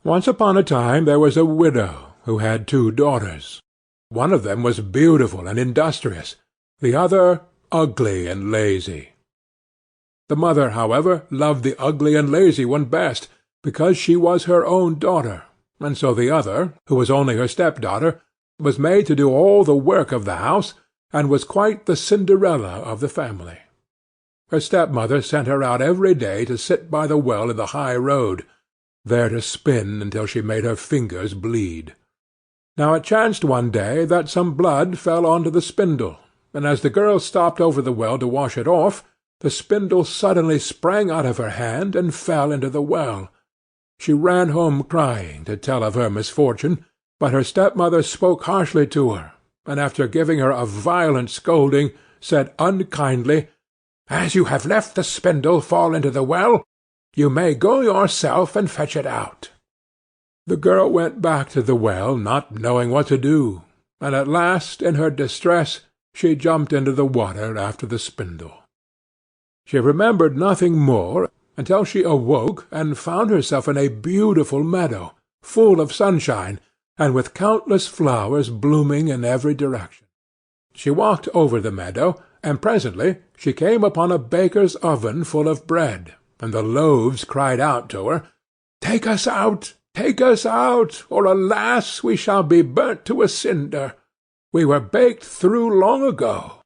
Once upon a time there was a widow who had 2 daughters. One of them was beautiful and industrious, the other ugly and lazy. The mother, however, loved the ugly and lazy one best, because she was her own daughter, and so the other, who was only her stepdaughter, was made to do all the work of the house, and was quite the Cinderella of the family. Her stepmother sent her out every day to sit by the well in the high road, there to spin until she made her fingers bleed. Now it chanced one day that some blood fell on to the spindle, and as the girl stopped over the well to wash it off, the spindle suddenly sprang out of her hand and fell into the well. She ran home crying to tell of her misfortune, but her stepmother spoke harshly to her, and after giving her a violent scolding, said unkindly, "As you have left the spindle fall into the well, you may go yourself and fetch it out." The girl went back to the well, not knowing what to do, and at last, in her distress, she jumped into the water after the spindle. She remembered nothing more until she awoke and found herself in a beautiful meadow, full of sunshine, and with countless flowers blooming in every direction. She walked over the meadow, and presently she came upon a baker's oven full of bread, and the loaves cried out to her, "Take us out! Take us out, or alas, we shall be burnt to a cinder. We were baked through long ago."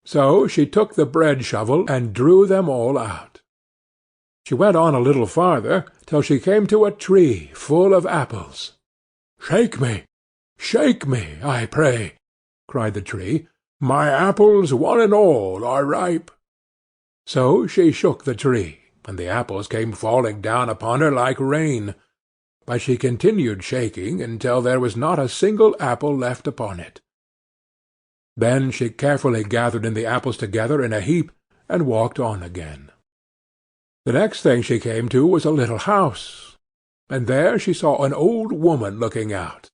So she took the bread shovel and drew them all out. She went on a little farther, till she came to a tree full of apples. "Shake me, I pray," cried the tree. "My apples, one and all, are ripe." So she shook the tree, and the apples came falling down upon her like rain. But she continued shaking until there was not a single apple left upon it. Then she carefully gathered in the apples together in a heap, and walked on again. The next thing she came to was a little house, and there she saw an old woman looking out,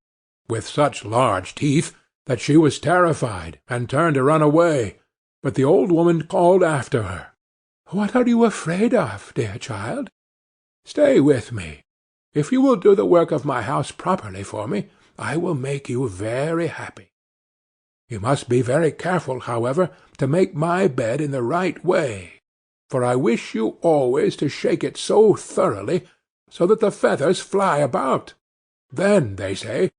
with such large teeth that she was terrified, and turned to run away, but the old woman called after her, "What are you afraid of, dear child? Stay with me. If you will do the work of my house properly for me, I will make you very happy. You must be very careful, however, to make my bed in the right way, for I wish you always to shake it so thoroughly, so that the feathers fly about. Then they say,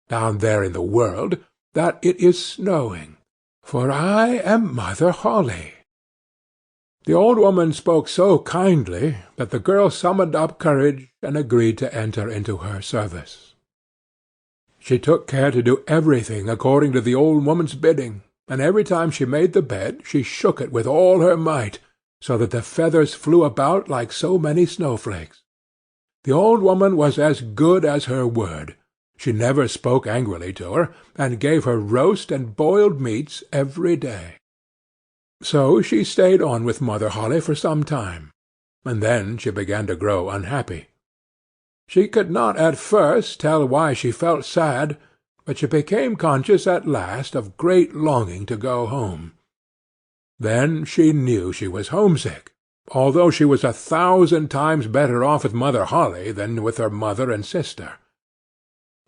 down there in the world, that it is snowing, for I am Mother Hulda." The old woman spoke so kindly that the girl summoned up courage and agreed to enter into her service. She took care to do everything according to the old woman's bidding, and every time she made the bed she shook it with all her might, so that the feathers flew about like so many snowflakes. The old woman was as good as her word. She never spoke angrily to her, and gave her roast and boiled meats every day. So she stayed on with Mother Hulda for some time, and then she began to grow unhappy. She could not at first tell why she felt sad, but she became conscious at last of great longing to go home. Then she knew she was homesick, although she was 1,000 times better off with Mother Hulda than with her mother and sister.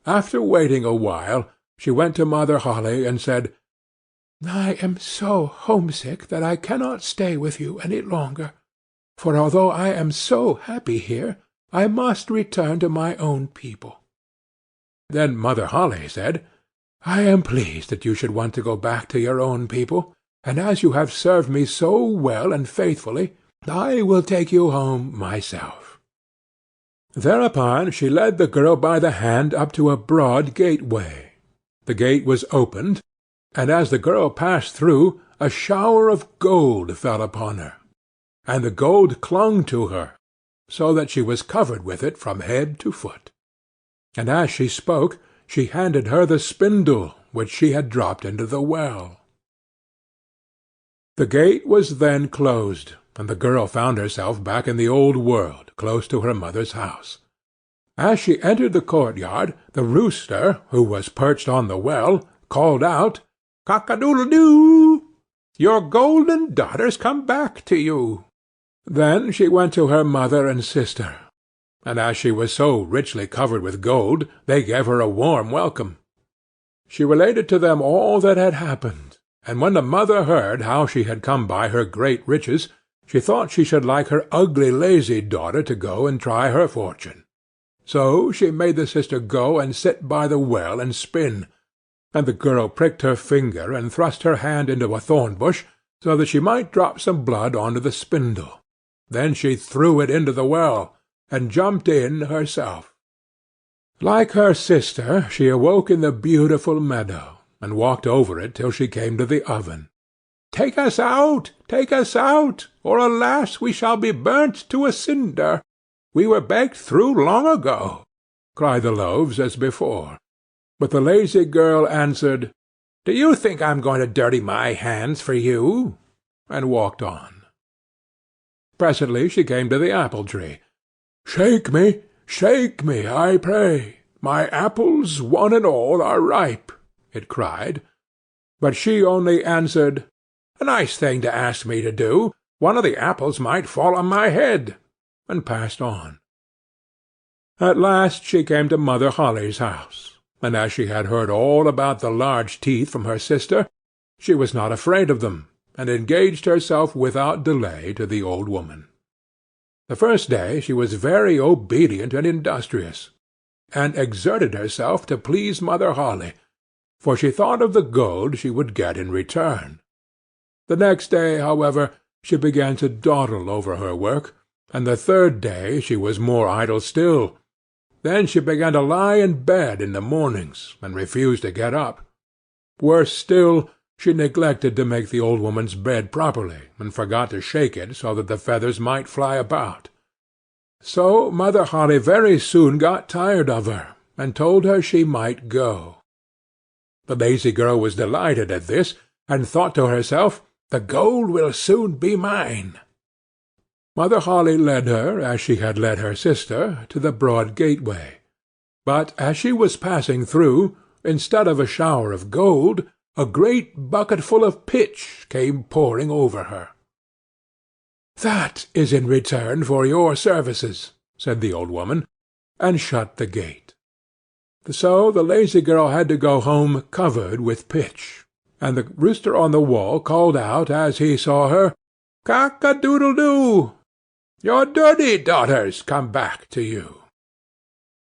After waiting a while, she went to Mother Hulda and said, "I am so homesick that I cannot stay with you any longer, for although I am so happy here, I must return to my own people." Then Mother Hulda said, "I am pleased that you should want to go back to your own people, and as you have served me so well and faithfully, I will take you home myself." Thereupon she led the girl by the hand up to a broad gateway. The gate was opened, and as the girl passed through, a shower of gold fell upon her, and the gold clung to her, so that she was covered with it from head to foot. And as she spoke, she handed her the spindle which she had dropped into the well. The gate was then closed, and the girl found herself back in the old world, close to her mother's house. As she entered the courtyard, the rooster, who was perched on the well, called out, "Cock-a-doodle-doo! Your golden daughter's come back to you." Then she went to her mother and sister, and as she was so richly covered with gold, they gave her a warm welcome. She related to them all that had happened, and when the mother heard how she had come by her great riches, she thought she should like her ugly lazy daughter to go and try her fortune. So she made the sister go and sit by the well and spin, and the girl pricked her finger and thrust her hand into a thorn bush, so that she might drop some blood onto the spindle. Then she threw it into the well, and jumped in herself. Like her sister, she awoke in the beautiful meadow, and walked over it till she came to the oven. "Take us out! Take us out! Or, alas, we shall be burnt to a cinder! We were baked through long ago," cried the loaves as before. But the lazy girl answered, "Do you think I'm going to dirty my hands for you?" and walked on. Presently she came to the apple-tree. "Shake me, I pray! My apples, one and all, are ripe," it cried. But she only answered, "A nice thing to ask me to do! One of the apples might fall on my head," and passed on. At last she came to Mother Holle's house, and as she had heard all about the large teeth from her sister, she was not afraid of them, and engaged herself without delay to the old woman. The first day she was very obedient and industrious, and exerted herself to please Mother Holle, for she thought of the gold she would get in return. The next day, however, she began to dawdle over her work, and the third day she was more idle still. Then she began to lie in bed in the mornings, and refused to get up. Worse still, she neglected to make the old woman's bed properly, and forgot to shake it so that the feathers might fly about. So Mother Holle very soon got tired of her, and told her she might go. The lazy girl was delighted at this, and thought to herself, "The gold will soon be mine." Mother Holle led her, as she had led her sister, to the broad gateway. But as she was passing through, instead of a shower of gold, a great bucketful of pitch came pouring over her. "That is in return for your services," said the old woman, and shut the gate. So the lazy girl had to go home covered with pitch, and the rooster on the wall called out as he saw her, "Cock-a-doodle-doo! Your dirty daughter's come back to you."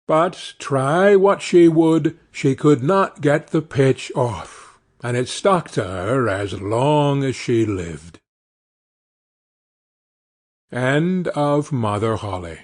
But try what she would, she could not get the pitch off, and it stuck to her as long as she lived. End of Mother Holle.